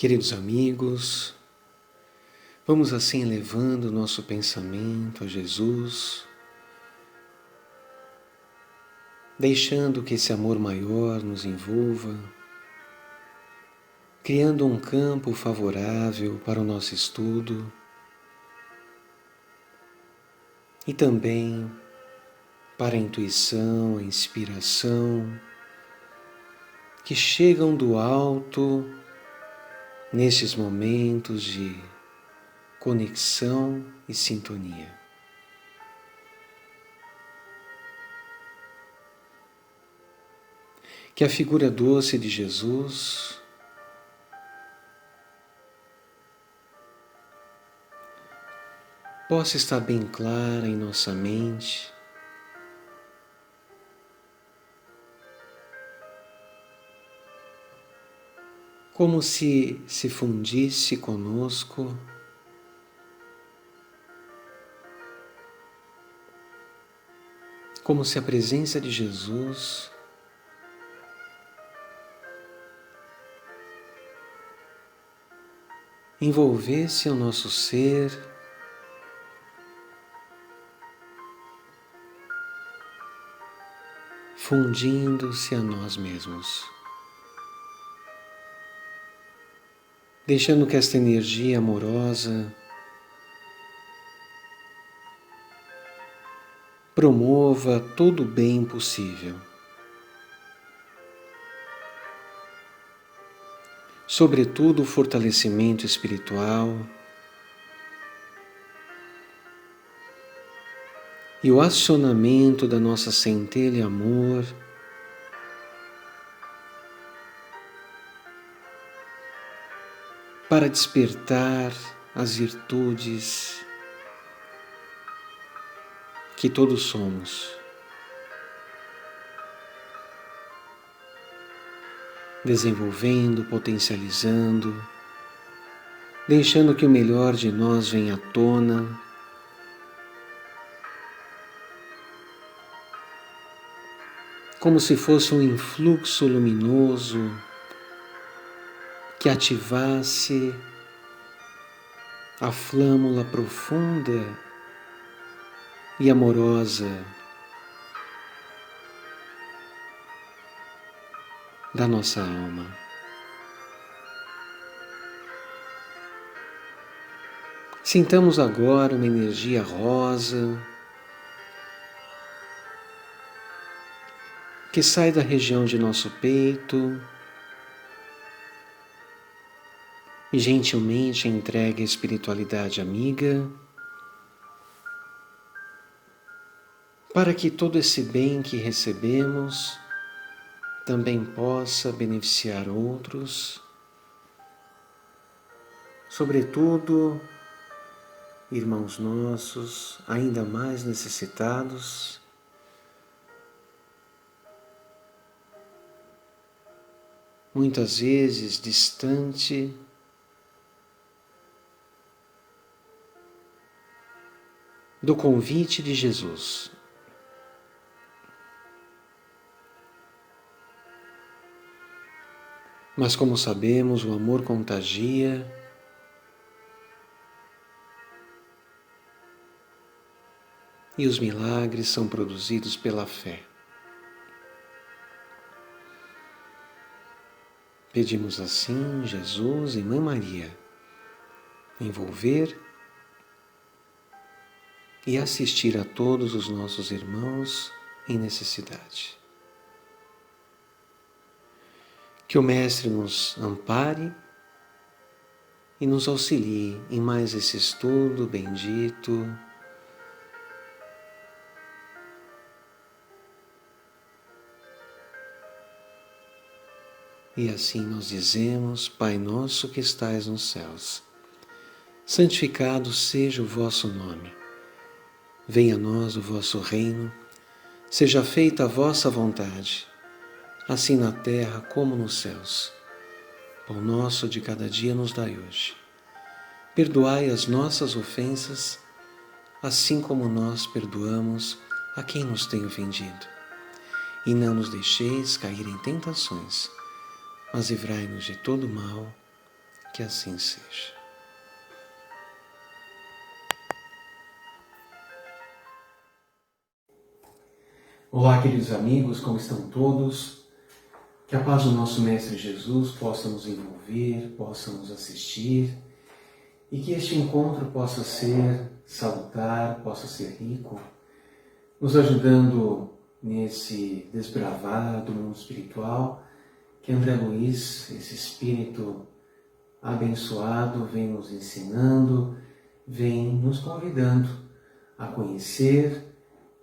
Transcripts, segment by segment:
Queridos amigos, vamos assim elevando o nosso pensamento a Jesus, deixando que esse amor maior nos envolva, criando um campo favorável para o nosso estudo e também para a intuição, a inspiração que chegam do alto nestes momentos de conexão e sintonia. Que a figura doce de Jesus possa estar bem clara em nossa mente, como se fundisse conosco, como se a presença de Jesus envolvesse o nosso ser, fundindo-se a nós mesmos, deixando que esta energia amorosa promova todo o bem possível, sobretudo o fortalecimento espiritual e o acionamento da nossa centelha amor para despertar as virtudes que todos somos, desenvolvendo, potencializando, deixando que o melhor de nós venha à tona, como se fosse um influxo luminoso que ativasse a flâmula profunda e amorosa da nossa alma. Sintamos agora uma energia rosa que sai da região de nosso peito e gentilmente entregue à espiritualidade amiga, para que todo esse bem que recebemos também possa beneficiar outros, sobretudo irmãos nossos ainda mais necessitados, muitas vezes distante do convite de Jesus. Mas como sabemos, o amor contagia e os milagres são produzidos pela fé. Pedimos assim, Jesus e Mãe Maria, envolver e assistir a todos os nossos irmãos em necessidade. Que o Mestre nos ampare e nos auxilie em mais esse estudo bendito. E assim nós dizemos: Pai nosso que estais nos céus, santificado seja o vosso nome. Venha a nós o vosso reino, seja feita a vossa vontade, assim na terra como nos céus. Pão nosso de cada dia nos dai hoje. Perdoai as nossas ofensas, assim como nós perdoamos a quem nos tem ofendido. E não nos deixeis cair em tentações, mas livrai-nos de todo mal. Que assim seja. Olá, queridos amigos, como estão todos? Que a paz do nosso Mestre Jesus possa nos envolver, possa nos assistir e que este encontro possa ser salutar, possa ser rico, nos ajudando nesse desbravar do mundo espiritual que André Luiz, esse espírito abençoado, vem nos ensinando, vem nos convidando a conhecer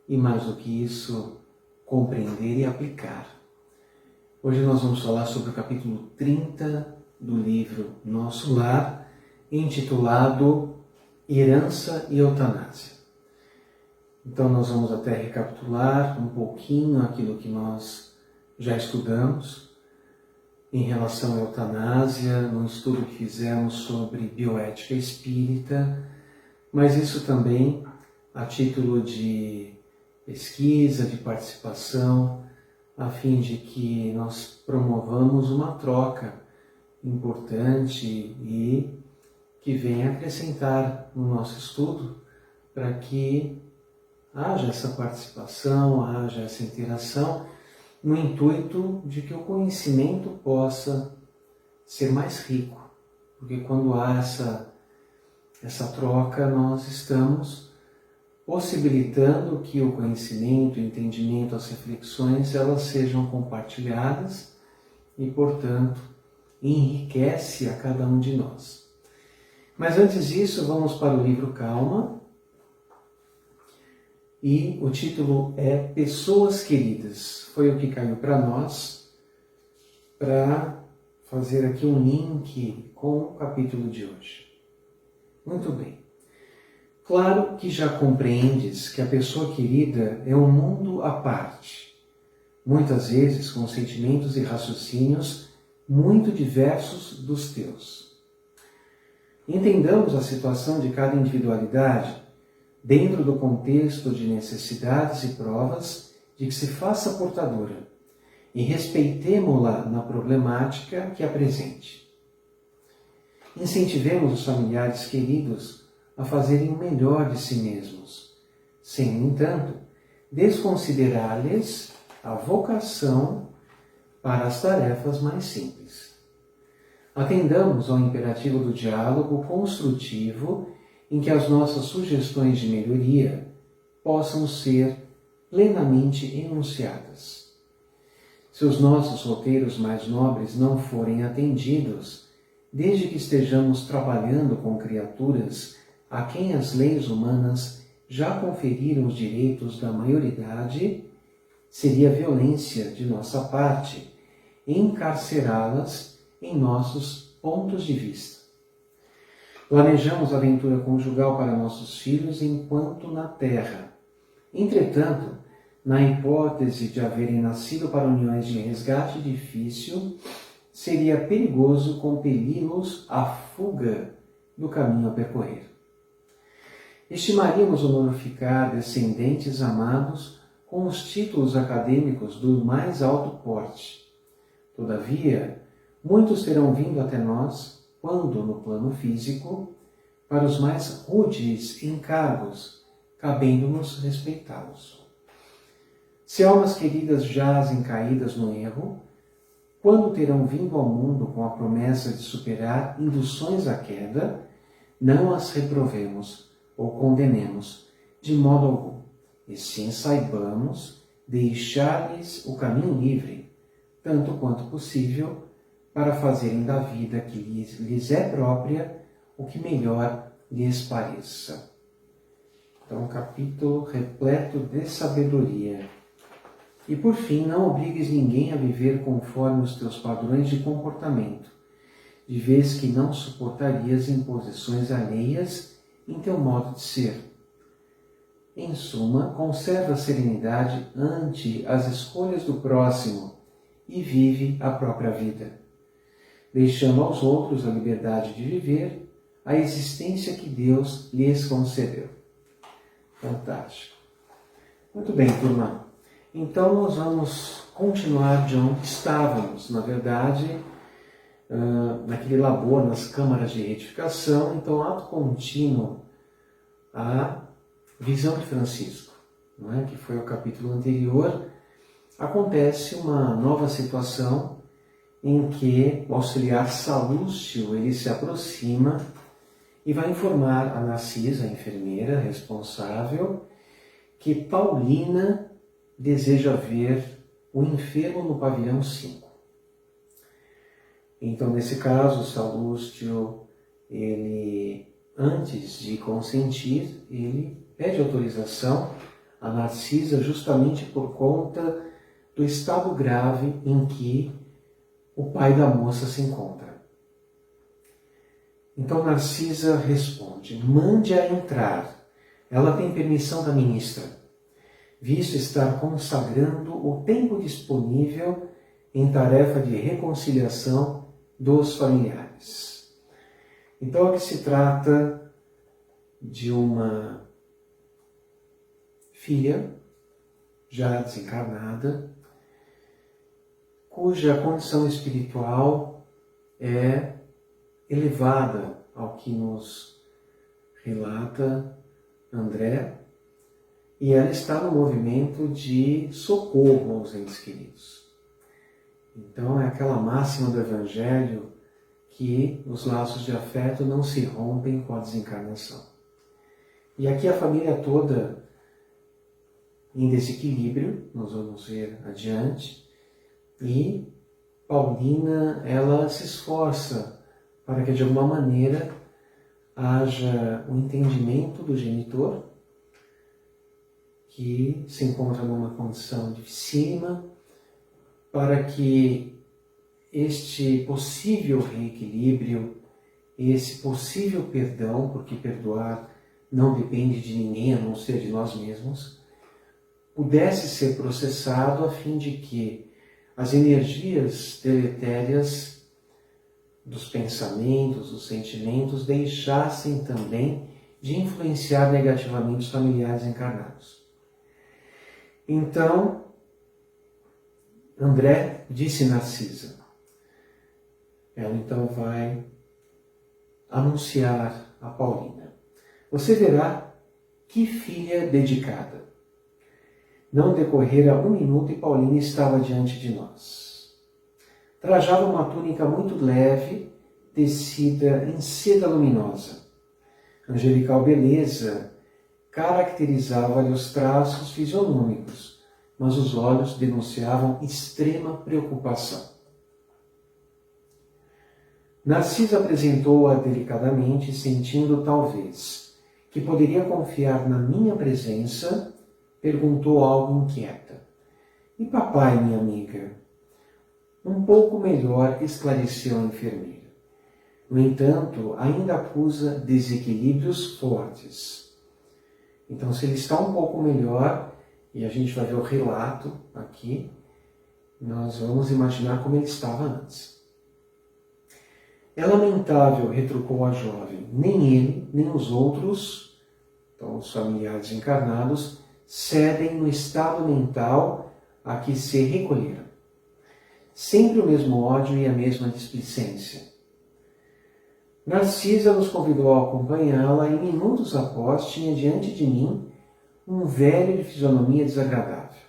e, mais do que isso, compreender e aplicar. Hoje nós vamos falar sobre o capítulo 30 do livro Nosso Lar, intitulado Herança e Eutanásia. Então nós vamos até recapitular um pouquinho aquilo que nós já estudamos em relação à eutanásia, no estudo que fizemos sobre bioética espírita, mas isso também a título de pesquisa, de participação, a fim de que nós promovamos uma troca importante e que venha acrescentar no nosso estudo para que haja essa participação, haja essa interação, no intuito de que o conhecimento possa ser mais rico, porque quando há essa troca, nós estamos possibilitando que o conhecimento, o entendimento, as reflexões, elas sejam compartilhadas e, portanto, enriquece a cada um de nós. Mas antes disso, vamos para o livro Calma, e o título é Pessoas Queridas. Foi o que caiu para nós, para fazer aqui um link com o capítulo de hoje. Muito bem. Claro que já compreendes que a pessoa querida é um mundo à parte, muitas vezes com sentimentos e raciocínios muito diversos dos teus. Entendamos a situação de cada individualidade dentro do contexto de necessidades e provas de que se faça portadora e respeitemo-la na problemática que apresente. Incentivemos os familiares queridos a fazerem o melhor de si mesmos, sem, no entanto, desconsiderar-lhes a vocação para as tarefas mais simples. Atendamos ao imperativo do diálogo construtivo em que as nossas sugestões de melhoria possam ser plenamente enunciadas. Se os nossos roteiros mais nobres não forem atendidos, desde que estejamos trabalhando com criaturas a quem as leis humanas já conferiram os direitos da maioridade, seria violência de nossa parte encarcerá-las em nossos pontos de vista. Planejamos a aventura conjugal para nossos filhos enquanto na terra. Entretanto, na hipótese de haverem nascido para uniões de resgate difícil, seria perigoso compeli-los à fuga do caminho a percorrer. Estimaríamos honorificar descendentes amados com os títulos acadêmicos do mais alto porte. Todavia, muitos terão vindo até nós quando, no plano físico, para os mais rudes encargos, cabendo-nos respeitá-los. Se almas queridas jazem caídas no erro, quando terão vindo ao mundo com a promessa de superar induções à queda, não as reprovemos ou condenemos de modo algum, e sim saibamos deixar-lhes o caminho livre, tanto quanto possível, para fazerem da vida que lhes é própria o que melhor lhes pareça. Então, um capítulo repleto de sabedoria. E por fim, não obrigues ninguém a viver conforme os teus padrões de comportamento, de vez que não suportarias imposições alheias em teu modo de ser. Em suma, conserva a serenidade ante as escolhas do próximo e vive a própria vida, deixando aos outros a liberdade de viver a existência que Deus lhes concedeu. Fantástico. Muito bem, turma. Então, nós vamos continuar de onde estávamos. Na verdade, naquele labor, nas câmaras de retificação. Então, ato contínuo à visão de Francisco, não é? Que foi o capítulo anterior, acontece uma nova situação em que o auxiliar Salúcio ele se aproxima e vai informar a Narcisa, a enfermeira responsável, que Paulina deseja ver o enfermo no pavilhão 5. Então, nesse caso, Salúcio, ele, antes de consentir, ele pede autorização a Narcisa justamente por conta do estado grave em que o pai da moça se encontra. Então Narcisa responde: mande-a entrar, ela tem permissão da ministra, visto estar consagrando o tempo disponível em tarefa de reconciliação dos familiares. Então aqui se trata de uma filha já desencarnada, cuja condição espiritual é elevada ao que nos relata André, e ela está no movimento de socorro aos entes queridos. Então é aquela máxima do Evangelho que os laços de afeto não se rompem com a desencarnação. E aqui a família toda em desequilíbrio, nós vamos ver adiante, e Paulina, ela se esforça para que de alguma maneira haja um entendimento do genitor, que se encontra numa condição dificílima, para que este possível reequilíbrio, esse possível perdão, porque perdoar não depende de ninguém a não ser de nós mesmos, pudesse ser processado a fim de que as energias deletérias dos pensamentos, dos sentimentos, deixassem também de influenciar negativamente os familiares encarnados. Então, André disse Narcisa. Ela então vai anunciar a Paulina: você verá que filha dedicada. Não decorrera 1 minuto e Paulina estava diante de nós. Trajava uma túnica muito leve, tecida em seda luminosa. Angelical beleza caracterizava-lhe os traços fisionômicos, mas os olhos denunciavam extrema preocupação. Narcisa apresentou-a delicadamente, sentindo talvez que poderia confiar na minha presença, perguntou algo inquieta: e papai, minha amiga? Um pouco melhor, esclareceu a enfermeira. No entanto, ainda acusa desequilíbrios fortes. Então, se ele está um pouco melhor, e a gente vai ver o relato aqui, nós vamos imaginar como ele estava antes. É lamentável, retrucou a jovem, nem ele, nem os outros, então os familiares encarnados, cedem no estado mental a que se recolheram. Sempre o mesmo ódio e a mesma displicência. Narcisa nos convidou a acompanhá-la e minutos após tinha diante de mim um velho de fisionomia desagradável.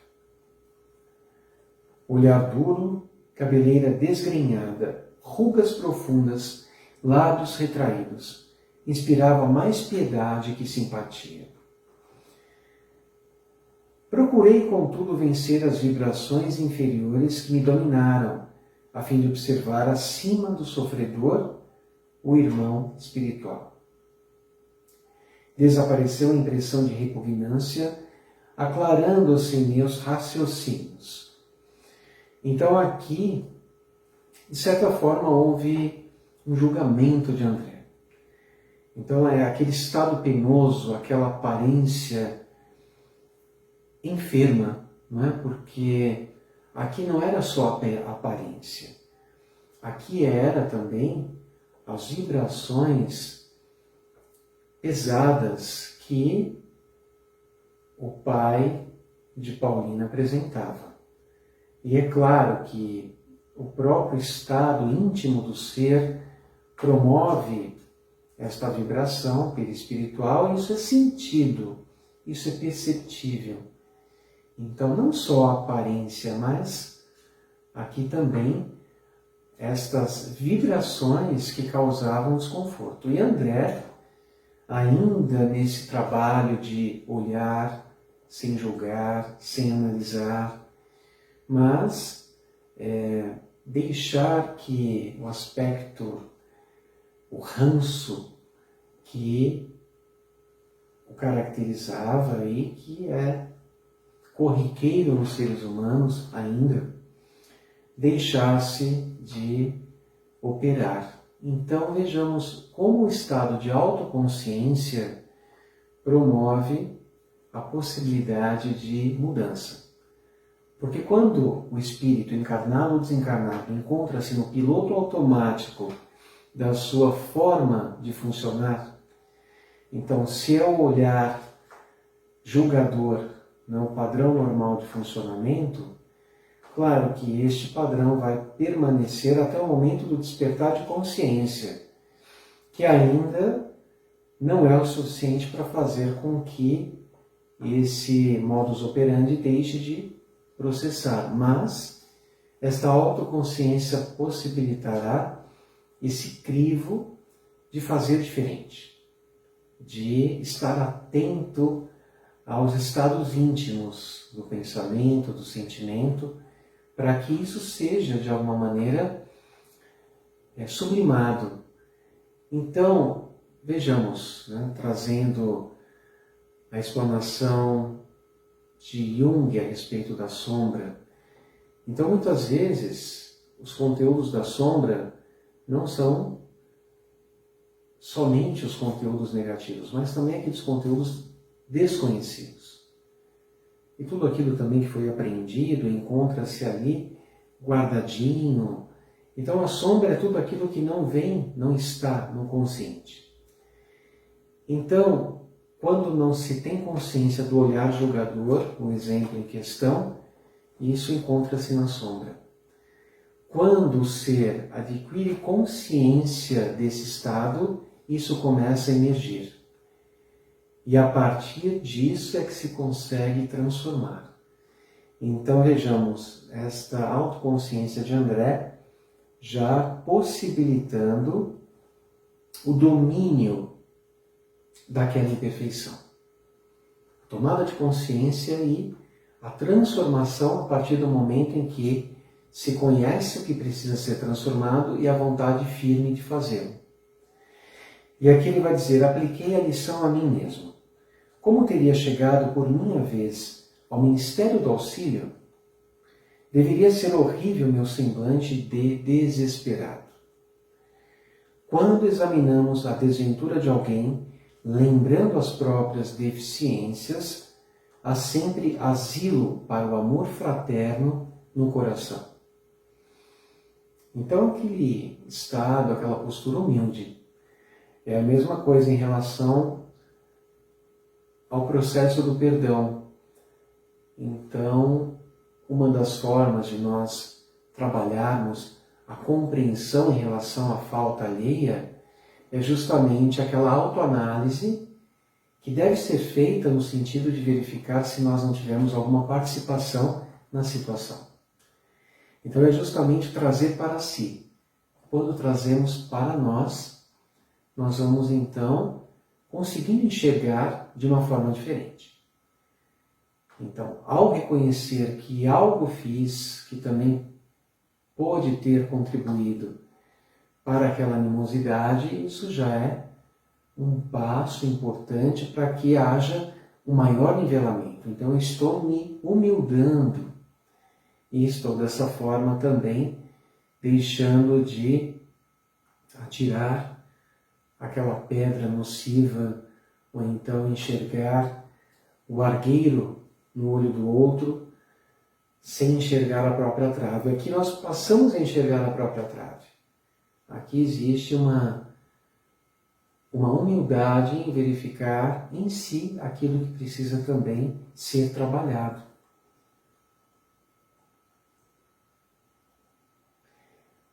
Olhar duro, cabeleira desgrenhada, rugas profundas, lábios retraídos, inspirava mais piedade que simpatia. Procurei, contudo, vencer as vibrações inferiores que me dominaram, a fim de observar acima do sofredor o irmão espiritual. Desapareceu a impressão de repugnância, aclarando-se em meus raciocínios. Então aqui, de certa forma, houve um julgamento de André. Então é aquele estado penoso, aquela aparência enferma, não é? Porque aqui não era só a aparência. Aqui era também as vibrações pesadas que o pai de Paulina apresentava. E é claro que o próprio estado íntimo do ser promove esta vibração perispiritual, e isso é sentido, isso é perceptível. Então, não só a aparência, mas aqui também estas vibrações que causavam desconforto. E André, ainda nesse trabalho de olhar, sem julgar, sem analisar, mas deixar que o aspecto, o ranço que o caracterizava e que é corriqueiro nos seres humanos ainda, deixasse de operar. Então vejamos como o estado de autoconsciência promove a possibilidade de mudança. Porque quando o espírito, encarnado ou desencarnado, encontra-se no piloto automático da sua forma de funcionar, então se é o olhar julgador, não o padrão normal de funcionamento, claro que este padrão vai permanecer até o momento do despertar de consciência, que ainda não é o suficiente para fazer com que esse modus operandi deixe de processar, mas esta autoconsciência possibilitará esse crivo de fazer diferente, de estar atento aos estados íntimos do pensamento, do sentimento, para que isso seja, de alguma maneira, sublimado. Então, vejamos, né, trazendo a explanação de Jung a respeito da sombra. Então, muitas vezes, os conteúdos da sombra não são somente os conteúdos negativos, mas também aqueles conteúdos desconhecidos. E tudo aquilo também que foi aprendido encontra-se ali guardadinho. Então a sombra é tudo aquilo que não vem, não está no consciente. Então, quando não se tem consciência do olhar julgador, o exemplo em questão, isso encontra-se na sombra. Quando o ser adquire consciência desse estado, isso começa a emergir. E a partir disso é que se consegue transformar. Então vejamos esta autoconsciência de André já possibilitando o domínio daquela imperfeição. A tomada de consciência e a transformação a partir do momento em que se conhece o que precisa ser transformado e a vontade firme de fazê-lo. E aqui ele vai dizer: apliquei a lição a mim mesmo. Como teria chegado por minha vez ao Ministério do Auxílio, deveria ser horrível meu semblante de desesperado. Quando examinamos a desventura de alguém, lembrando as próprias deficiências, há sempre asilo para o amor fraterno no coração. Então, aquele estado, aquela postura humilde, é a mesma coisa em relação ao processo do perdão. Então, uma das formas de nós trabalharmos a compreensão em relação à falta alheia é justamente aquela autoanálise que deve ser feita no sentido de verificar se nós não tivemos alguma participação na situação. Então é justamente trazer para si. Quando trazemos para nós, nós vamos então conseguindo enxergar de uma forma diferente. Então, ao reconhecer que algo fiz, que também pode ter contribuído para aquela animosidade, isso já é um passo importante para que haja um maior nivelamento. Então, eu estou me humildando e estou dessa forma também deixando de atirar aquela pedra nociva, ou então enxergar o argueiro no olho do outro, sem enxergar a própria trave. Aqui nós passamos a enxergar a própria trave. Aqui existe uma humildade em verificar em si aquilo que precisa também ser trabalhado.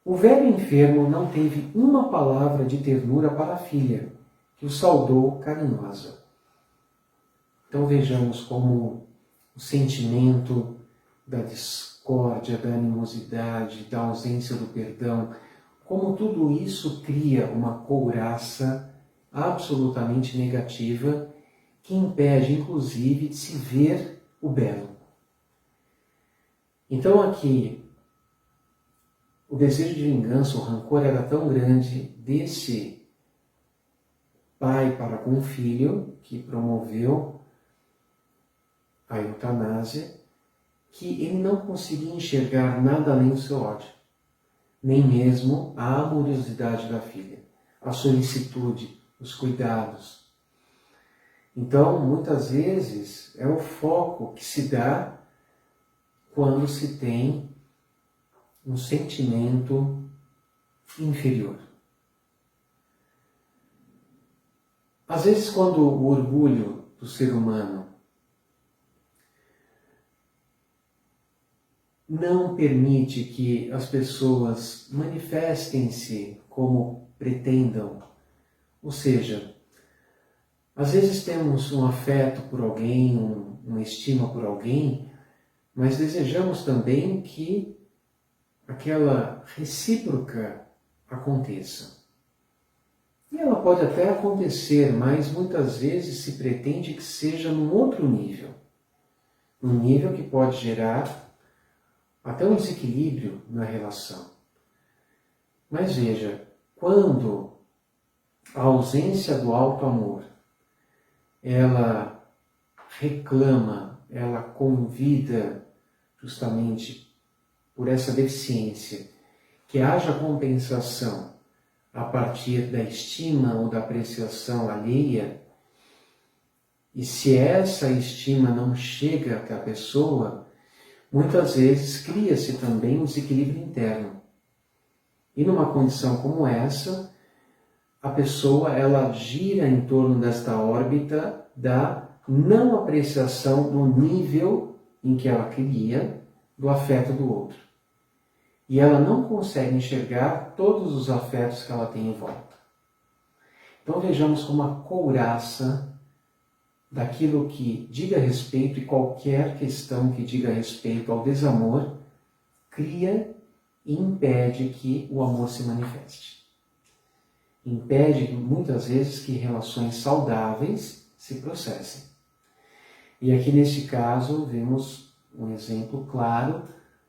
O velho enfermo não teve uma palavra de ternura para a filha, que o saudou carinhosa. Então vejamos como o sentimento da discórdia, da animosidade, da ausência do perdão, como tudo isso cria uma couraça absolutamente negativa que impede, inclusive, de se ver o belo. Então aqui, o desejo de vingança, o rancor era tão grande desse pai para com o filho, que promoveu a eutanásia, que ele não conseguia enxergar nada além do seu ódio, nem mesmo a amorosidade da filha, a solicitude, os cuidados. Então, muitas vezes, é o foco que se dá quando se tem um sentimento inferior. Às vezes, quando o orgulho do ser humano não permite que as pessoas manifestem-se como pretendam, ou seja, às vezes temos um afeto por alguém, uma estima por alguém, mas desejamos também que aquela recíproca aconteça. E ela pode até acontecer, mas muitas vezes se pretende que seja num outro nível. Um nível que pode gerar até um desequilíbrio na relação. Mas veja, quando a ausência do alto amor, ela reclama, ela convida justamente por essa deficiência, que haja compensação a partir da estima ou da apreciação alheia, e se essa estima não chega até a pessoa, muitas vezes cria-se também um desequilíbrio interno. E numa condição como essa, a pessoa ela gira em torno desta órbita da não apreciação do nível em que ela queria do afeto do outro. E ela não consegue enxergar todos os afetos que ela tem em volta. Então vejamos como a couraça daquilo que diga respeito, e qualquer questão que diga respeito ao desamor, cria e impede que o amor se manifeste. Impede muitas vezes que relações saudáveis se processem. E aqui neste caso vemos um exemplo claro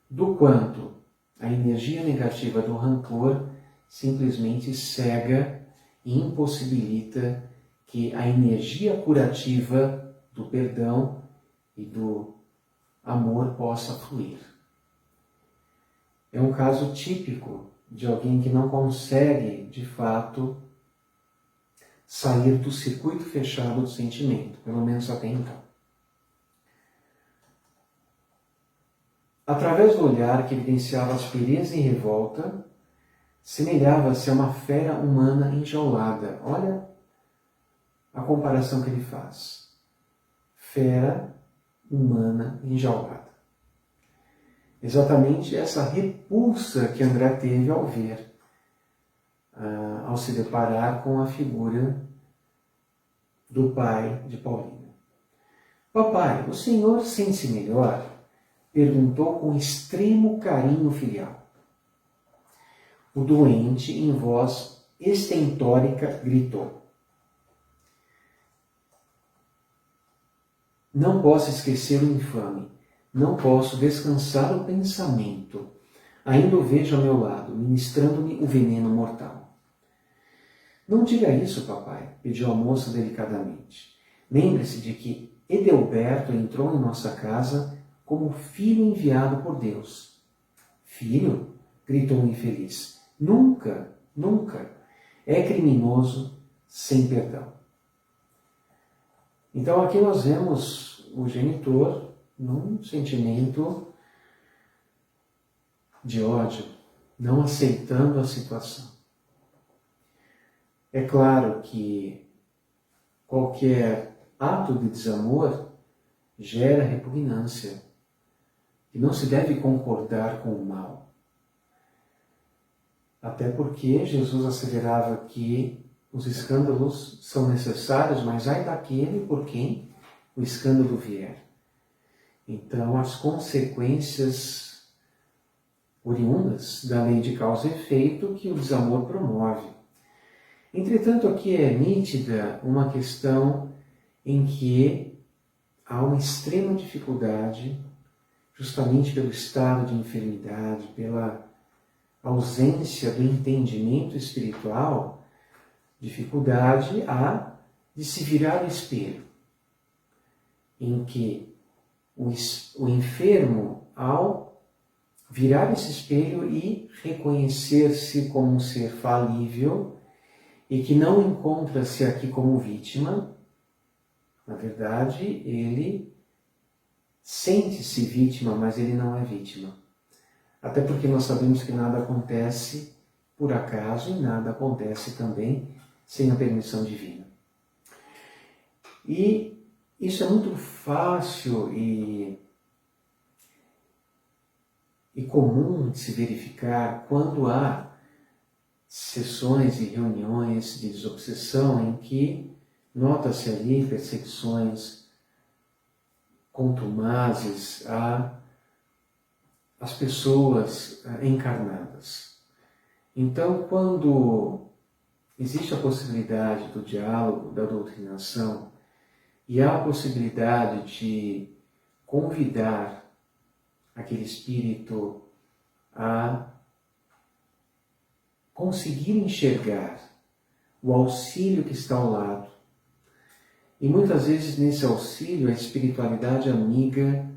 do quanto a energia negativa do rancor simplesmente cega e impossibilita que a energia curativa do perdão e do amor possa fluir. É um caso típico de alguém que não consegue, de fato, sair do circuito fechado do sentimento, pelo menos até então. Através do olhar que evidenciava aspereza e revolta, semelhava-se a uma fera humana enjaulada. Olha a comparação que ele faz. Fera humana enjaulada. Exatamente essa repulsa que André teve ao ver, ao se deparar com a figura do pai de Paulina. Papai, o senhor sente-se melhor? Perguntou com extremo carinho filial. O doente, em voz estentórica, gritou: não posso esquecer o infame, não posso descansar o pensamento. Ainda o vejo ao meu lado, ministrando-me o veneno mortal. Não diga isso, papai, pediu a moça delicadamente. Lembre-se de que Edelberto entrou em nossa casa como filho enviado por Deus. Filho? Gritou o infeliz. Nunca, nunca. É criminoso sem perdão. Então aqui nós vemos o genitor num sentimento de ódio, não aceitando a situação. É claro que qualquer ato de desamor gera repugnância, e não se deve concordar com o mal. Até porque Jesus asseverava que os escândalos são necessários, mas ai daquele por quem o escândalo vier. Então, as consequências oriundas da lei de causa e efeito que o desamor promove. Entretanto, aqui é nítida uma questão em que há uma extrema dificuldade, justamente pelo estado de enfermidade, pela ausência do entendimento espiritual, dificuldade há de se virar o espelho, em que o enfermo, ao virar esse espelho e reconhecer-se como um ser falível e que não encontra-se aqui como vítima, na verdade, ele sente-se vítima, mas ele não é vítima. Até porque nós sabemos que nada acontece por acaso e nada acontece também sem a permissão divina. E isso é muito fácil e comum de se verificar quando há sessões e reuniões de desobsessão em que nota-se ali perseguições contumazes às pessoas encarnadas. Então, quando existe a possibilidade do diálogo, da doutrinação, e há a possibilidade de convidar aquele espírito a conseguir enxergar o auxílio que está ao lado. E muitas vezes nesse auxílio a espiritualidade amiga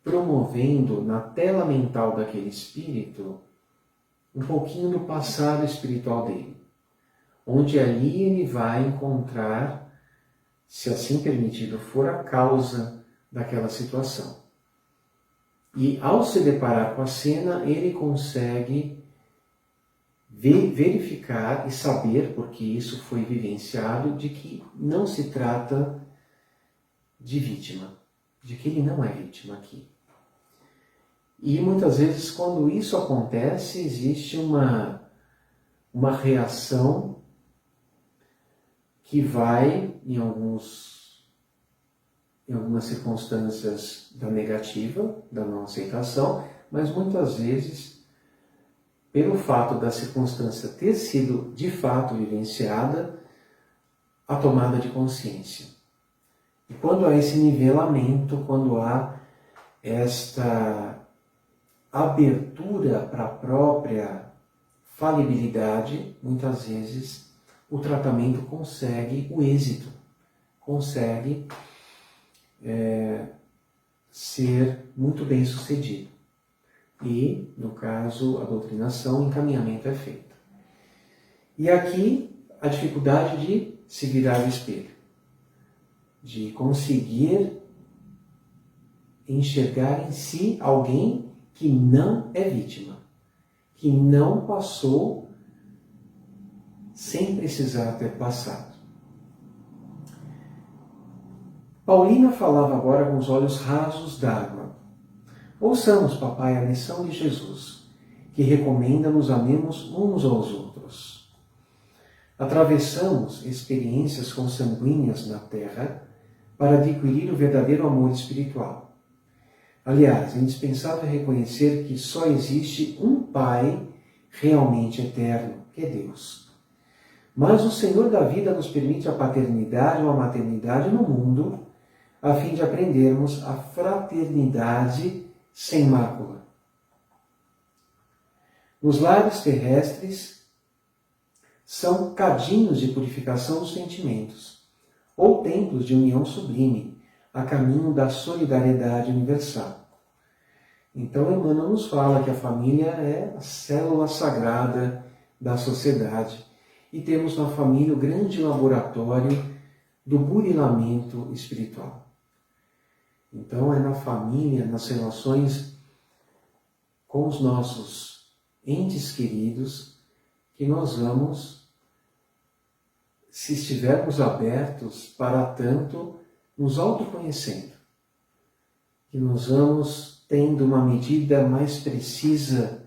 promovendo na tela mental daquele espírito um pouquinho do passado espiritual dele, onde ali ele vai encontrar, se assim permitido for, a causa daquela situação. E ao se deparar com a cena, ele consegue verificar e saber, porque isso foi vivenciado, de que não se trata de vítima, de que ele não é vítima aqui. E muitas vezes, quando isso acontece, existe uma reação que vai, em algumas circunstâncias, da negativa, da não aceitação, mas muitas vezes, pelo fato da circunstância ter sido de fato vivenciada, a tomada de consciência. E quando há esse nivelamento, quando há esta abertura para a própria falibilidade, muitas vezes o tratamento consegue o êxito, consegue ser muito bem sucedido. E, no caso, a doutrinação, o encaminhamento é feito. E aqui, a dificuldade de se virar o espelho, de conseguir enxergar em si alguém que não é vítima, que não passou sem precisar ter passado. Paulina falava agora com os olhos rasos d'água. Ouçamos, papai, a lição de Jesus, que recomenda nos amemos uns aos outros. Atravessamos experiências consanguíneas na Terra para adquirir o verdadeiro amor espiritual. Aliás, é indispensável reconhecer que só existe um Pai realmente eterno, que é Deus. Mas o Senhor da vida nos permite a paternidade ou a maternidade no mundo, a fim de aprendermos a fraternidade sem mácula. Nos lares terrestres são cadinhos de purificação dos sentimentos, ou templos de união sublime, a caminho da solidariedade universal. Então Emmanuel nos fala que a família é a célula sagrada da sociedade e temos na família o grande laboratório do burilamento espiritual. Então é na família, nas relações com os nossos entes queridos, que nós vamos, se estivermos abertos para tanto, nos autoconhecendo, que nós vamos tendo uma medida mais precisa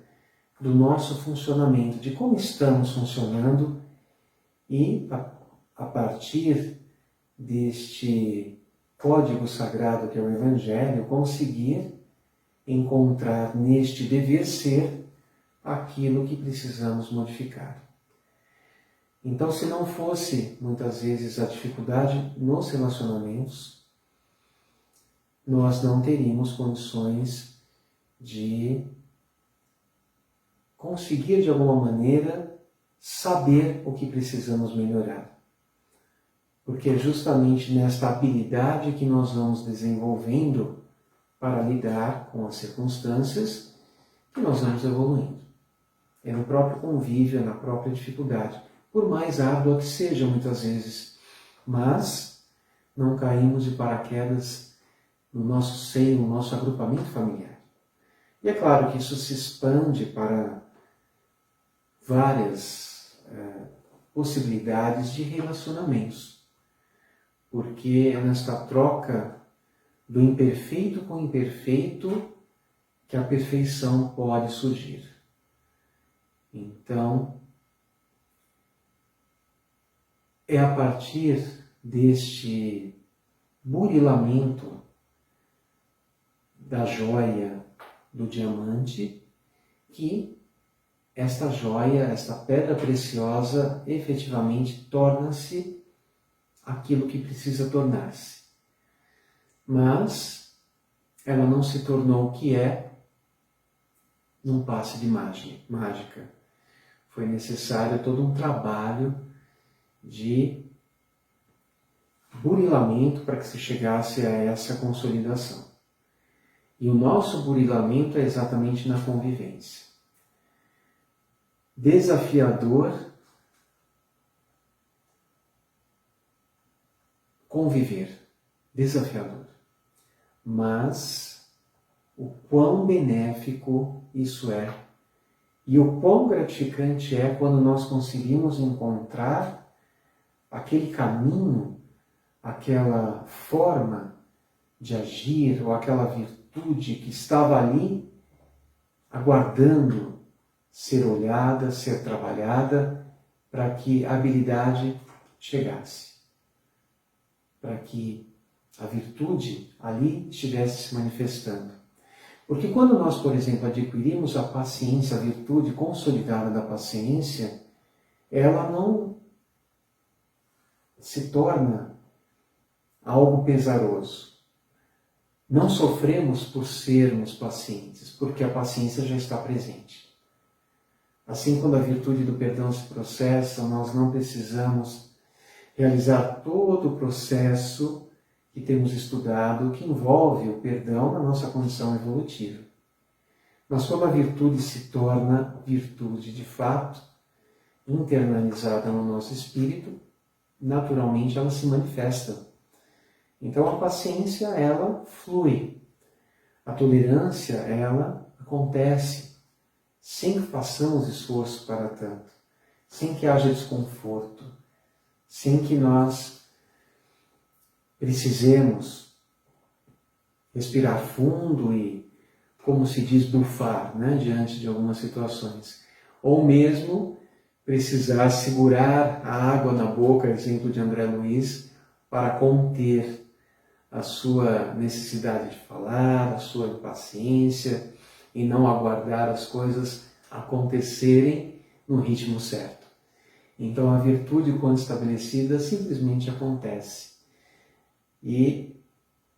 do nosso funcionamento, de como estamos funcionando e, a partir deste código sagrado que é o Evangelho, conseguir encontrar neste dever ser aquilo que precisamos modificar. Então, se não fosse, muitas vezes, a dificuldade nos relacionamentos, nós não teríamos condições de conseguir, de alguma maneira, saber o que precisamos melhorar. Porque é justamente nesta habilidade que nós vamos desenvolvendo para lidar com as circunstâncias que nós vamos evoluindo. É no próprio convívio, é na própria dificuldade. Por mais árdua que seja, muitas vezes. Mas não caímos de paraquedas no nosso seio, no nosso agrupamento familiar. E é claro que isso se expande para várias possibilidades de relacionamentos. Porque é nesta troca do imperfeito com o imperfeito que a perfeição pode surgir. Então, é a partir deste burilamento da joia do diamante que esta joia, esta pedra preciosa, efetivamente torna-se aquilo que precisa tornar-se. Mas ela não se tornou o que é num passe de mágica. Foi necessário todo um trabalho de burilamento para que se chegasse a essa consolidação. E o nosso burilamento é exatamente na convivência. Desafiador conviver, desafiador. Mas o quão benéfico isso é e o quão gratificante é quando nós conseguimos encontrar aquele caminho, aquela forma de agir ou aquela virtude que estava ali aguardando ser olhada, ser trabalhada para que a habilidade chegasse, para que a virtude ali estivesse se manifestando. Porque quando nós, por exemplo, adquirimos a paciência, a virtude consolidada da paciência, ela não se torna algo pesaroso. Não sofremos por sermos pacientes, porque a paciência já está presente. Assim, quando a virtude do perdão se processa, nós não precisamos realizar todo o processo que temos estudado, que envolve o perdão na nossa condição evolutiva. Mas quando a virtude se torna virtude de fato, internalizada no nosso espírito, naturalmente ela se manifesta. Então a paciência, ela flui. A tolerância, ela acontece sem que façamos esforço para tanto, sem que haja desconforto, sem que nós precisemos respirar fundo e, como se diz, bufar, diante de algumas situações. Ou mesmo precisar segurar a água na boca, exemplo de André Luiz, para conter a sua necessidade de falar, a sua impaciência e não aguardar as coisas acontecerem no ritmo certo. Então a virtude, quando estabelecida, simplesmente acontece. E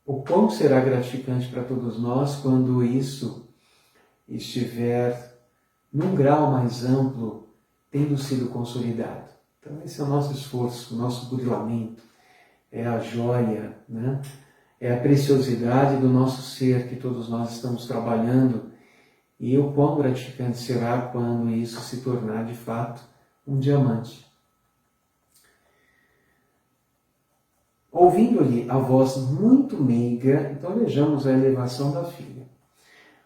o quão será gratificante para todos nós quando isso estiver num grau mais amplo, tendo sido consolidado. Então esse é o nosso esforço, o nosso burilamento, é a joia, é a preciosidade do nosso ser que todos nós estamos trabalhando, e o quão gratificante será quando isso se tornar de fato um diamante. Ouvindo-lhe a voz muito meiga, então vejamos a elevação da filha.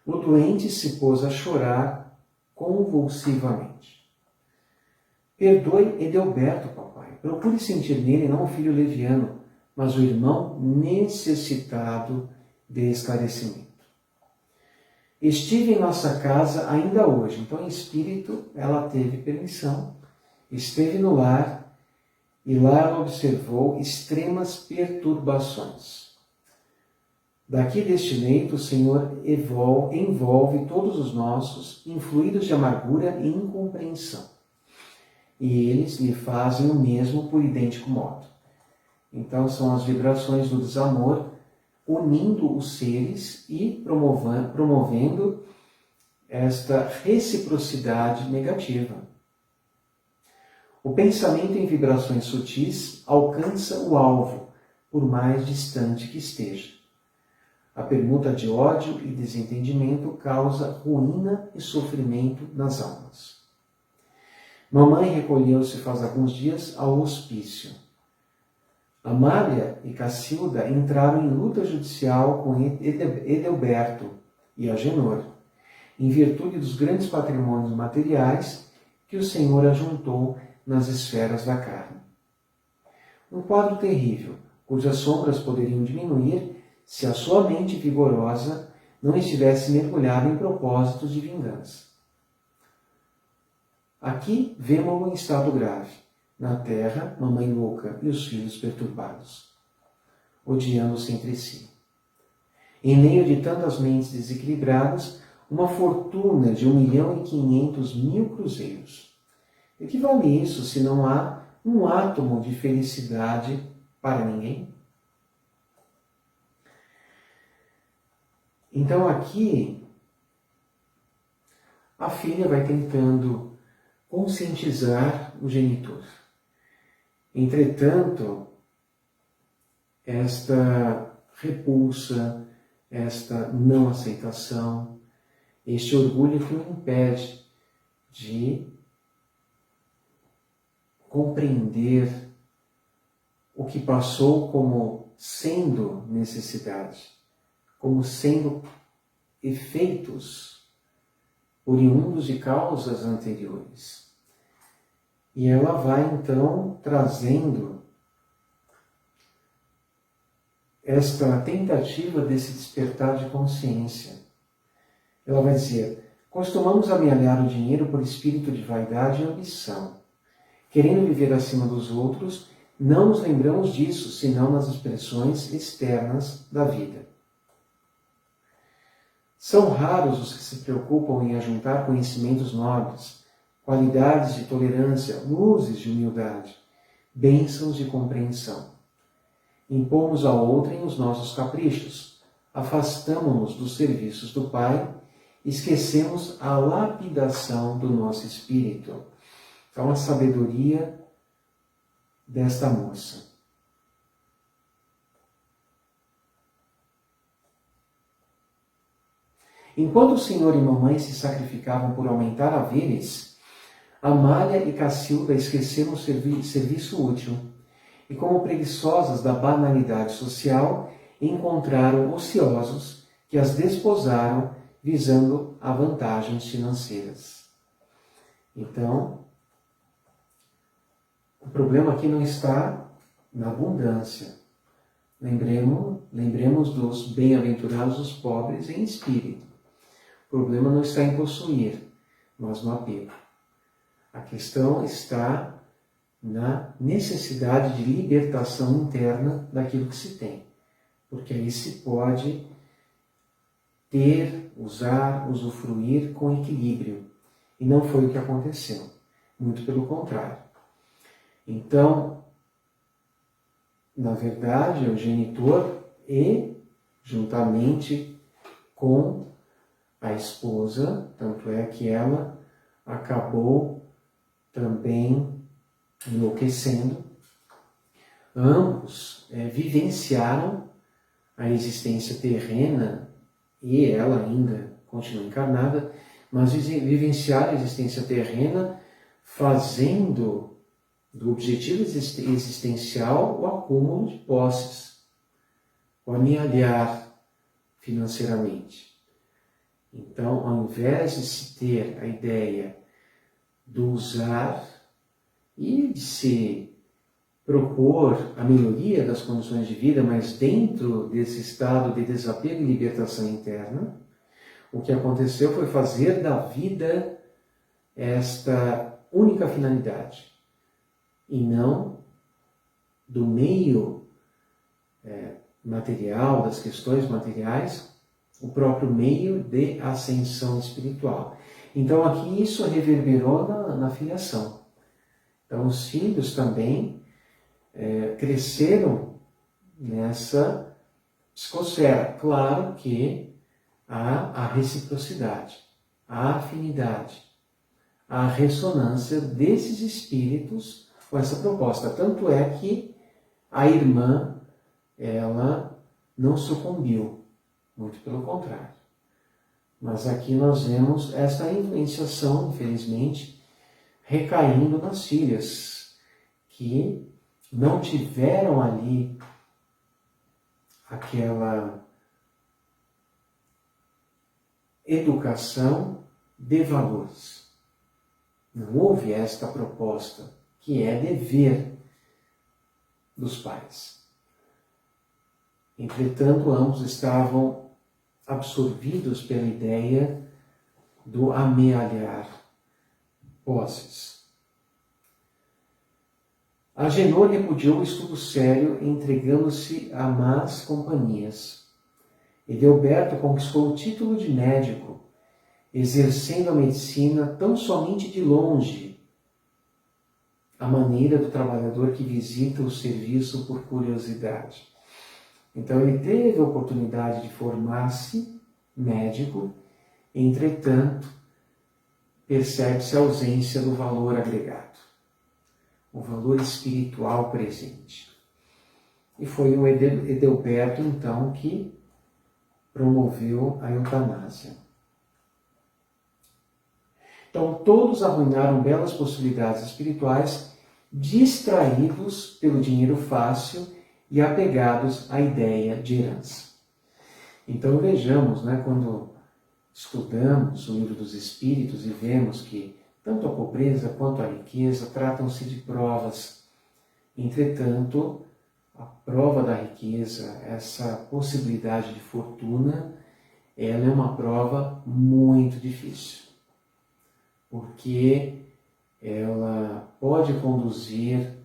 O doente se pôs a chorar convulsivamente. Perdoe Edelberto, papai. Procure sentir nele não o filho leviano, mas o irmão necessitado de esclarecimento. Estive em nossa casa ainda hoje. Então, em espírito, ela teve permissão, esteve no lar e lá ela observou extremas perturbações. Daqui deste leito, o Senhor envolve todos os nossos influídos de amargura e incompreensão. E eles lhe fazem o mesmo por idêntico modo. Então, são as vibrações do desamor unindo os seres e promovendo esta reciprocidade negativa. O pensamento em vibrações sutis alcança o alvo, por mais distante que esteja. A permuta de ódio e desentendimento causa ruína e sofrimento nas almas. Mamãe recolheu-se faz alguns dias ao hospício. Amália e Cacilda entraram em luta judicial com Edelberto e Agenor, em virtude dos grandes patrimônios materiais que o Senhor ajuntou nas esferas da carne. Um quadro terrível, cujas sombras poderiam diminuir se a sua mente vigorosa não estivesse mergulhada em propósitos de vingança. Aqui vemo-lo em estado grave. Na terra, mamãe louca e os filhos perturbados, odiando-se entre si. Em meio de tantas mentes desequilibradas, uma fortuna de 1.500.000 cruzeiros. E que vale isso se não há um átomo de felicidade para ninguém? Então aqui, a filha vai tentando conscientizar o genitor. Entretanto, esta repulsa, esta não aceitação, este orgulho que o impede de compreender o que passou como sendo necessidade, como sendo efeitos oriundos de causas anteriores. E ela vai então trazendo esta tentativa desse despertar de consciência. Ela vai dizer: costumamos amealhar o dinheiro por espírito de vaidade e ambição. Querendo viver acima dos outros, não nos lembramos disso, senão nas expressões externas da vida. São raros os que se preocupam em ajuntar conhecimentos nobres, qualidades de tolerância, luzes de humildade, bênçãos de compreensão. Impomos ao outrem os nossos caprichos, afastamo-nos dos serviços do Pai, esquecemos a lapidação do nosso espírito. Então, a sabedoria desta moça. Enquanto o senhor e mamãe se sacrificavam por aumentar haveres, Amália e Cacilda esqueceram o serviço útil e, como preguiçosas da banalidade social, encontraram ociosos que as desposaram visando a vantagens financeiras. Então, o problema aqui não está na abundância. Lembremos dos bem-aventurados os pobres em espírito. O problema não está em possuir, mas no apego. A questão está na necessidade de libertação interna daquilo que se tem. Porque aí se pode ter, usar, usufruir com equilíbrio. E não foi o que aconteceu. Muito pelo contrário. Então, na verdade, o genitor e, juntamente com a esposa, tanto é que ela acabou também enlouquecendo, ambos vivenciaram a existência terrena, e ela ainda continua encarnada, mas vivenciaram a existência terrena fazendo do objetivo existencial o acúmulo de posses, o amealhar financeiramente. Então, ao invés de se ter a ideia do usar e de se propor a melhoria das condições de vida, mas dentro desse estado de desapego e libertação interna, O que aconteceu foi fazer da vida esta única finalidade, e não do meio material, das questões materiais, o próprio meio de ascensão espiritual. Então aqui isso reverberou na filiação. Então os filhos também cresceram nessa psicosfera. Claro que há a reciprocidade, a afinidade, a ressonância desses espíritos com essa proposta. Tanto é que a irmã, ela não sucumbiu, muito pelo contrário. Mas aqui nós vemos essa influenciação, infelizmente, recaindo nas filhas, que não tiveram ali aquela educação de valores. Não houve esta proposta, que é dever dos pais. Entretanto, ambos estavam absorvidos pela ideia do amealhar posses. Agenor repudiou o estudo sério, entregando-se a más companhias. Edelberto conquistou o título de médico, exercendo a medicina tão somente de longe, à maneira do trabalhador que visita o serviço por curiosidade. Então ele teve a oportunidade de formar-se médico, entretanto, percebe-se a ausência do valor agregado, o valor espiritual presente. E foi o Edelberto, então, que promoveu a eutanásia. Então, todos arruinaram belas possibilidades espirituais, distraídos pelo dinheiro fácil e apegados à ideia de herança. Então, vejamos, quando estudamos o Livro dos Espíritos e vemos que tanto a pobreza quanto a riqueza tratam-se de provas. Entretanto, a prova da riqueza, essa possibilidade de fortuna, ela é uma prova muito difícil, porque ela pode conduzir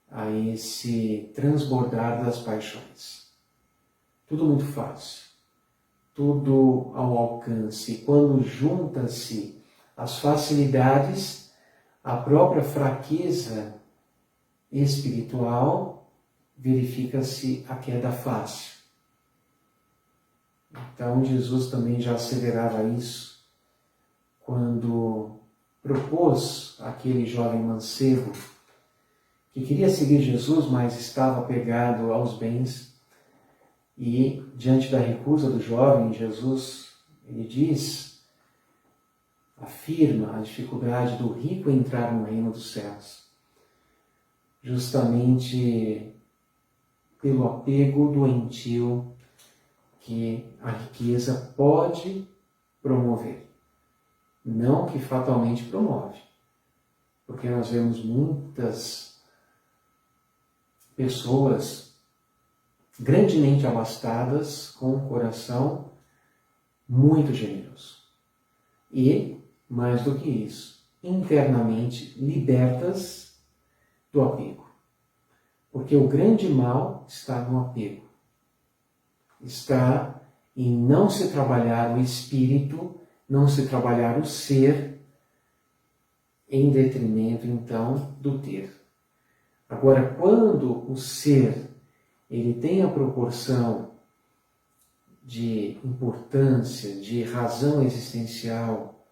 a esse transbordar das paixões. Tudo muito fácil, tudo ao alcance. Quando junta-se as facilidades, a própria fraqueza espiritual, verifica-se a queda fácil. Então Jesus também já acelerava isso quando propôs àquele jovem mancebo que queria seguir Jesus, mas estava apegado aos bens, e diante da recusa do jovem, Jesus, ele diz, afirma a dificuldade do rico entrar no reino dos céus, justamente pelo apego doentio que a riqueza pode promover. Não que fatalmente promove, porque nós vemos muitas pessoas grandemente abastadas com um coração muito generoso. E, mais do que isso, internamente libertas do apego. Porque o grande mal está no apego. Está em não se trabalhar o espírito, não se trabalhar o ser, em detrimento, então, do ter. Agora, quando o ser ele tem a proporção de importância, de razão existencial,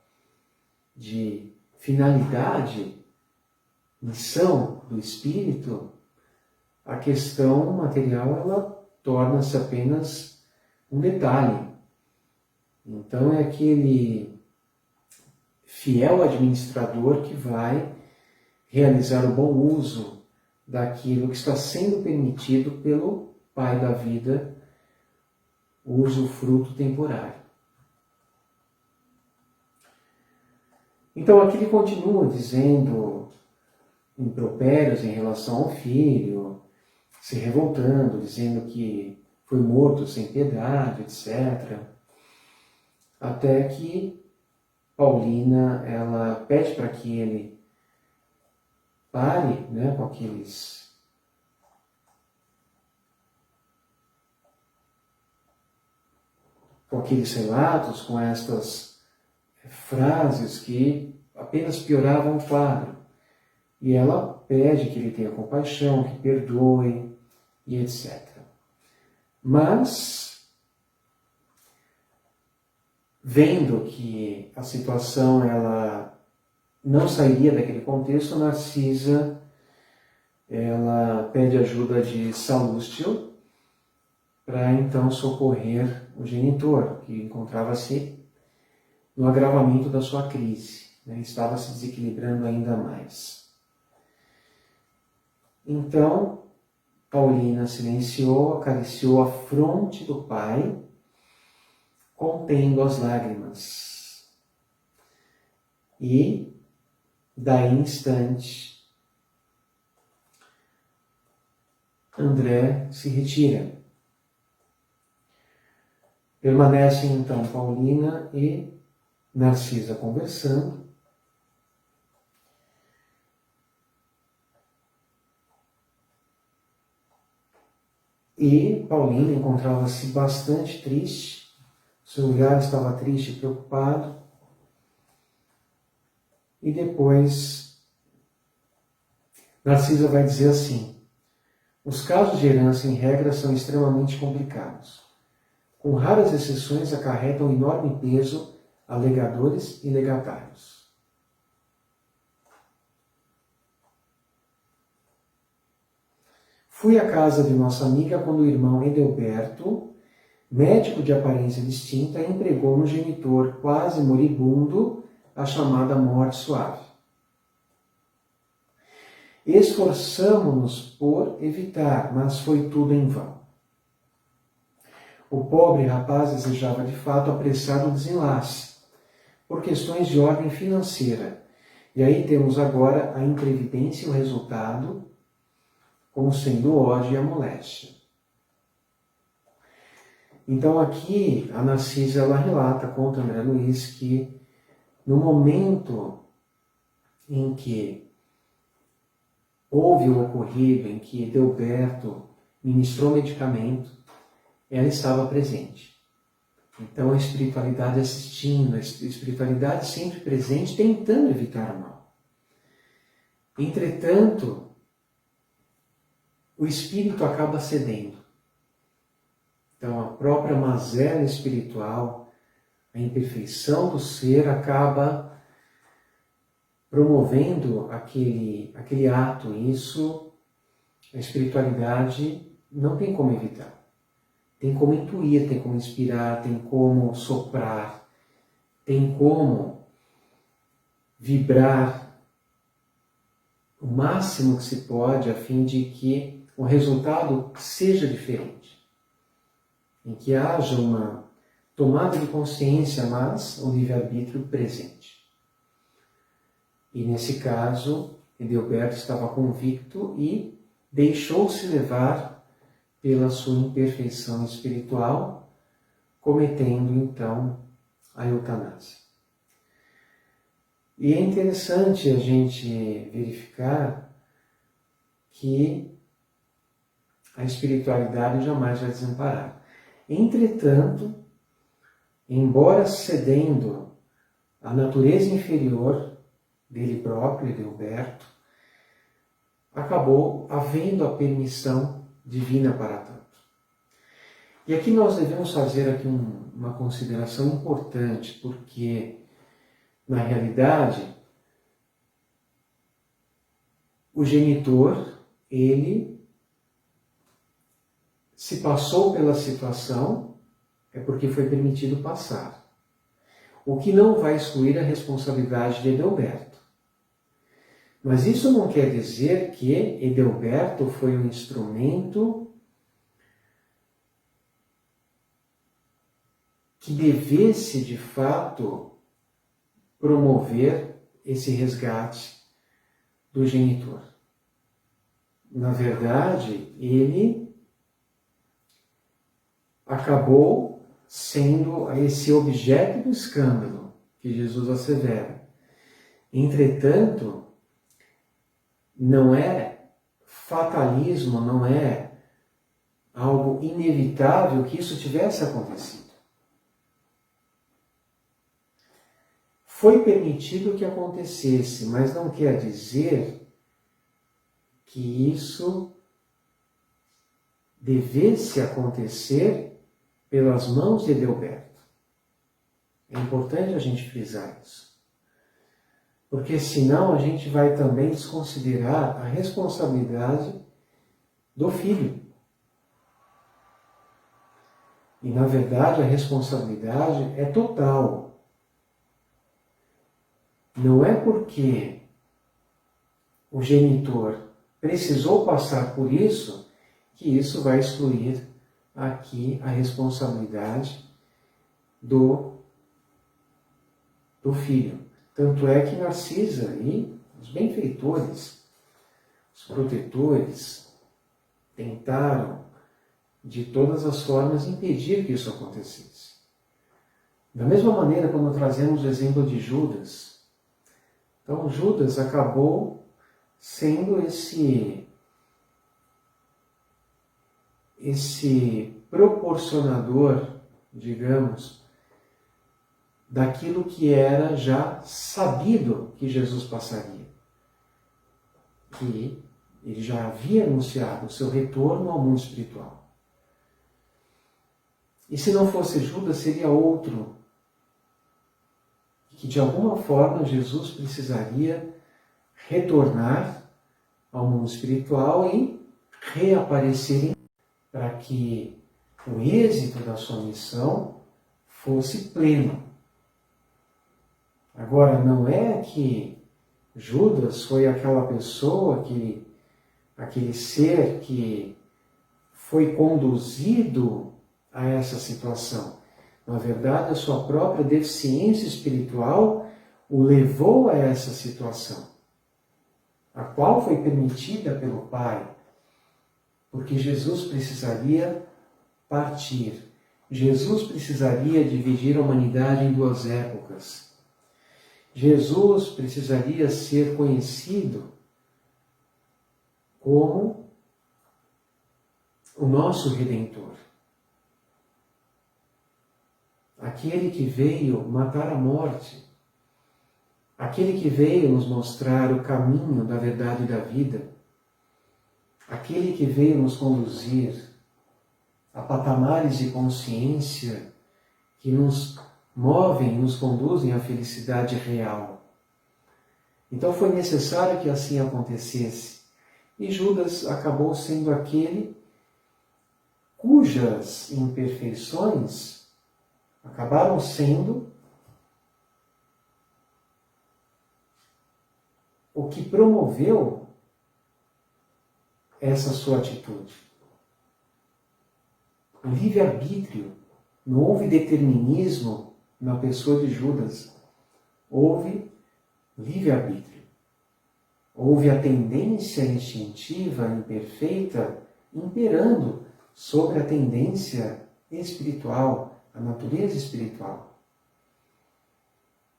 de finalidade, missão do espírito, a questão material ela torna-se apenas um detalhe. Então é aquele fiel administrador que vai realizar o bom uso daquilo que está sendo permitido pelo Pai da vida, o usufruto temporário. Então aqui ele continua dizendo impropérios em relação ao filho, se revoltando, dizendo que foi morto sem piedade, etc. até que Paulina ela pede para que ele pare, né, com aqueles relatos, com estas frases que apenas pioravam o quadro. E ela pede que ele tenha compaixão, que perdoe e etc. Mas, vendo que a situação ela não sairia daquele contexto, Narcisa ela pede ajuda de Salústio para então socorrer o genitor, que encontrava-se no agravamento da sua crise, né? Estava se desequilibrando ainda mais. Então, Paulina silenciou, acariciou a fronte do pai, contendo as lágrimas. E, daí em instante, André se retira. Permanecem então Paulina e Narcisa conversando. E Paulina encontrava-se bastante triste, seu olhar estava triste e preocupado. E depois, Narcisa vai dizer assim: os casos de herança, em regra, são extremamente complicados. Com raras exceções, acarretam enorme peso a legadores e legatários. Fui à casa de nossa amiga quando o irmão Edelberto, médico de aparência distinta, empregou no genitor quase moribundo a chamada morte suave. Esforçamo-nos por evitar, mas foi tudo em vão. O pobre rapaz desejava de fato apressar o desenlace, por questões de ordem financeira. E aí temos agora a imprevidência e o resultado, como sendo o ódio e a moléstia. Então aqui a Narcisa ela relata, conta André Luiz, que no momento em que houve o ocorrido, em que Edelberto ministrou medicamento, ela estava presente. Então a espiritualidade assistindo, a espiritualidade sempre presente, tentando evitar o mal. Entretanto, o espírito acaba cedendo. Então a própria mazela espiritual, a imperfeição do ser acaba promovendo aquele ato. Isso a espiritualidade não tem como evitar. Tem como intuir, tem como inspirar, tem como soprar, tem como vibrar o máximo que se pode a fim de que o resultado seja diferente. Em que haja uma tomada de consciência, mas o livre-arbítrio presente. E nesse caso, Edelberto estava convicto e deixou-se levar pela sua imperfeição espiritual, cometendo então a eutanásia. E é interessante a gente verificar que a espiritualidade jamais vai desamparar. Entretanto, embora cedendo à natureza inferior dele próprio, Edelberto, acabou havendo a permissão divina para tanto. E aqui nós devemos fazer aqui uma consideração importante, porque, na realidade, o genitor, ele se passou pela situação, é porque foi permitido passar. O que não vai excluir a responsabilidade de Edelberto. Mas isso não quer dizer que Edelberto foi um instrumento que devesse, de fato, promover esse resgate do genitor. Na verdade, ele acabou sendo esse objeto do escândalo que Jesus assevera. Entretanto, não é fatalismo, não é algo inevitável que isso tivesse acontecido. Foi permitido que acontecesse, mas não quer dizer que isso devesse acontecer pelas mãos de Edelberto. É importante a gente frisar isso. Porque senão a gente vai também desconsiderar a responsabilidade do filho. E na verdade a responsabilidade é total. Não é porque o genitor precisou passar por isso que isso vai excluir aqui a responsabilidade do filho. Tanto é que Narcisa e os benfeitores, os protetores, tentaram de todas as formas impedir que isso acontecesse. Da mesma maneira, quando trazemos o exemplo de Judas, então Judas acabou sendo esse proporcionador, digamos, daquilo que era já sabido que Jesus passaria. Que ele já havia anunciado o seu retorno ao mundo espiritual. E se não fosse Judas, seria outro. Que de alguma forma Jesus precisaria retornar ao mundo espiritual e reaparecer para que o êxito da sua missão fosse pleno. Agora, não é que Judas foi aquela pessoa, aquele ser que foi conduzido a essa situação. Na verdade, a sua própria deficiência espiritual o levou a essa situação, a qual foi permitida pelo Pai, porque Jesus precisaria partir. Jesus precisaria dividir a humanidade em duas épocas. Jesus precisaria ser conhecido como o nosso Redentor. Aquele que veio matar a morte. Aquele que veio nos mostrar o caminho da verdade e da vida. Aquele que veio nos conduzir a patamares de consciência que nos movem e nos conduzem à felicidade real. Então foi necessário que assim acontecesse. E Judas acabou sendo aquele cujas imperfeições acabaram sendo o que promoveu essa sua atitude. O livre-arbítrio. Não houve determinismo na pessoa de Judas. Houve livre-arbítrio. Houve a tendência instintiva, imperfeita, imperando sobre a tendência espiritual, a natureza espiritual.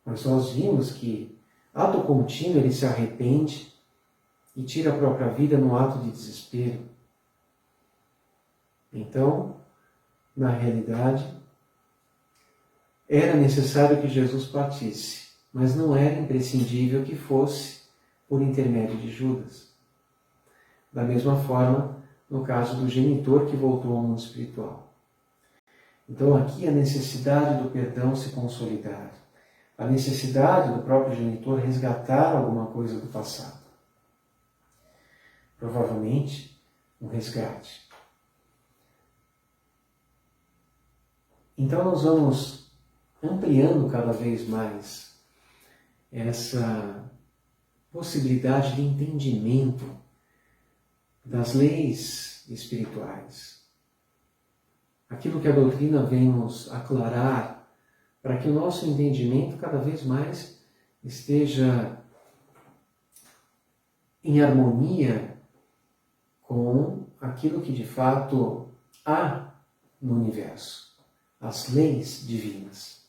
Mas nós vimos que, ato contínuo, ele se arrepende e tira a própria vida no ato de desespero. Então, na realidade, era necessário que Jesus partisse, mas não era imprescindível que fosse por intermédio de Judas. Da mesma forma, no caso do genitor que voltou ao mundo espiritual. Então aqui a necessidade do perdão se consolidar, a necessidade do próprio genitor resgatar alguma coisa do passado. Provavelmente um resgate. Então nós vamos ampliando cada vez mais essa possibilidade de entendimento das leis espirituais. Aquilo que a doutrina vem nos aclarar para que o nosso entendimento cada vez mais esteja em harmonia com aquilo que de fato há no universo. as leis divinas.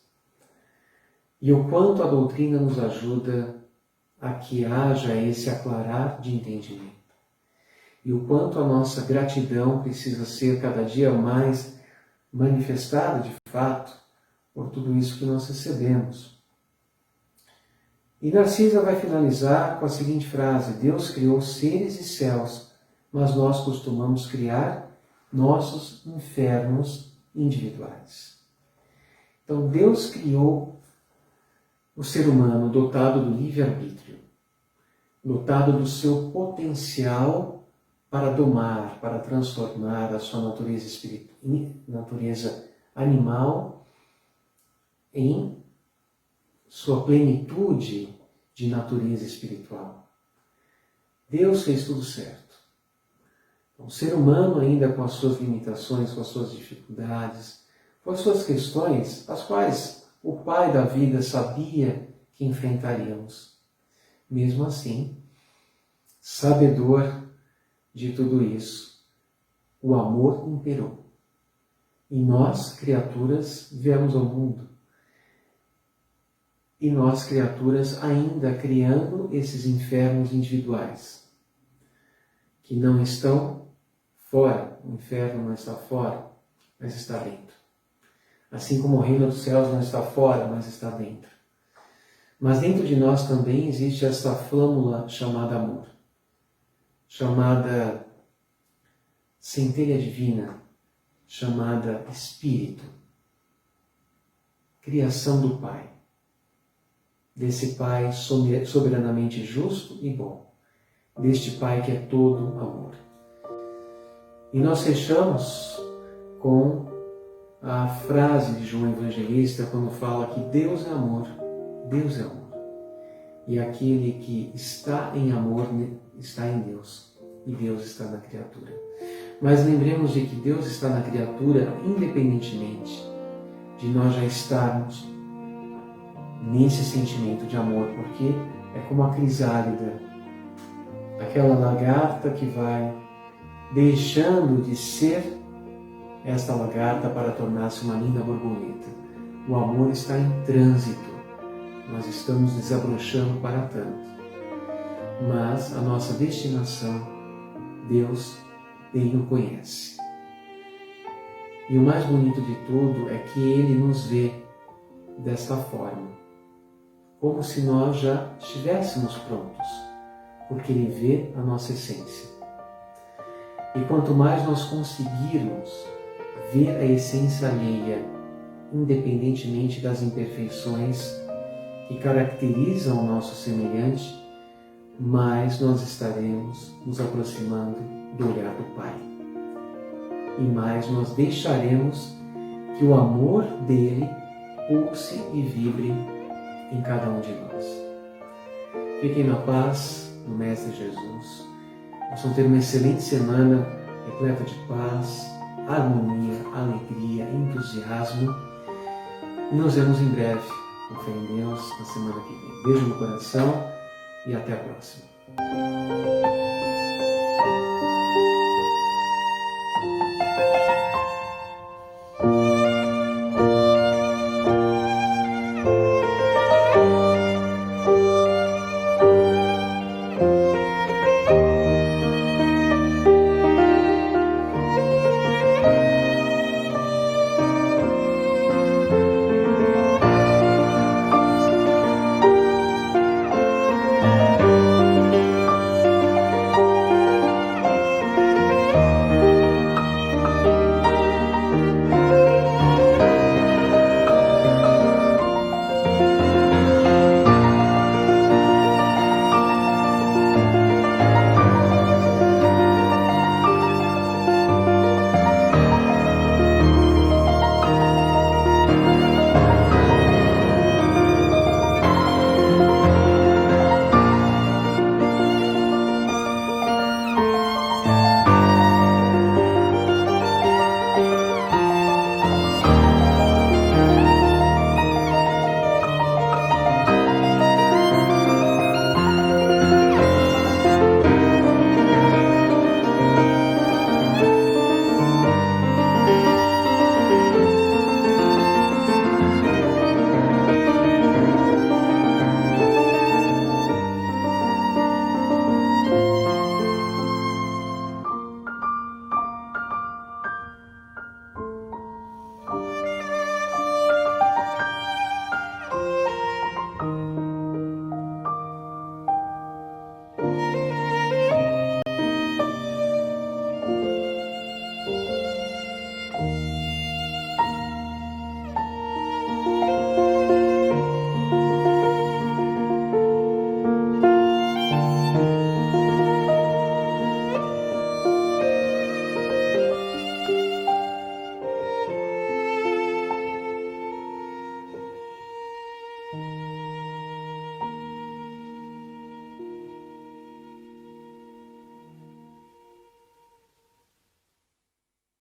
E o quanto a doutrina nos ajuda a que haja esse aclarar de entendimento. E o quanto a nossa gratidão precisa ser cada dia mais manifestada de fato por tudo isso que nós recebemos. E Narcisa vai finalizar com a seguinte frase: Deus criou seres e céus, mas nós costumamos criar nossos infernos individuais. Então Deus criou o ser humano dotado do livre-arbítrio, dotado do seu potencial para domar, para transformar a sua natureza animal em sua plenitude de natureza espiritual. Deus fez tudo certo. Então, o ser humano, ainda com as suas limitações, com as suas dificuldades, com as suas questões, as quais o Pai da vida sabia que enfrentaríamos. Mesmo assim, sabedor de tudo isso, o amor imperou. E nós, criaturas, viemos ao mundo. E nós, criaturas, ainda criando esses infernos individuais, que não estão fora. O inferno não está fora, mas está dentro. Assim como o reino dos céus não está fora, mas está dentro. Mas dentro de nós também existe essa flâmula chamada amor, chamada centelha divina, chamada Espírito, criação do Pai, desse Pai soberanamente justo e bom, deste Pai que é todo amor. E nós fechamos com a frase de João Evangelista quando fala que Deus é amor, Deus é amor. E aquele que está em amor está em Deus, e Deus está na criatura. Mas lembremos de que Deus está na criatura independentemente de nós já estarmos nesse sentimento de amor, porque é como a crisálida, aquela lagarta que vai deixando de ser esta lagarta para tornar-se uma linda borboleta. O amor está em trânsito, nós estamos desabrochando para tanto. Mas a nossa destinação, Deus bem o conhece. E o mais bonito de tudo é que Ele nos vê desta forma, como se nós já estivéssemos prontos, porque Ele vê a nossa essência. E quanto mais nós conseguirmos ver a essência alheia, independentemente das imperfeições que caracterizam o nosso semelhante, mais nós estaremos nos aproximando do olhar do Pai. E mais nós deixaremos que o amor dele pulse e vibre em cada um de nós. Fiquem na paz do Mestre Jesus. Possam ter uma excelente semana repleta de paz, harmonia, alegria, entusiasmo. E nos vemos em breve, com fé em Deus, na semana que vem. Beijo no coração e até a próxima.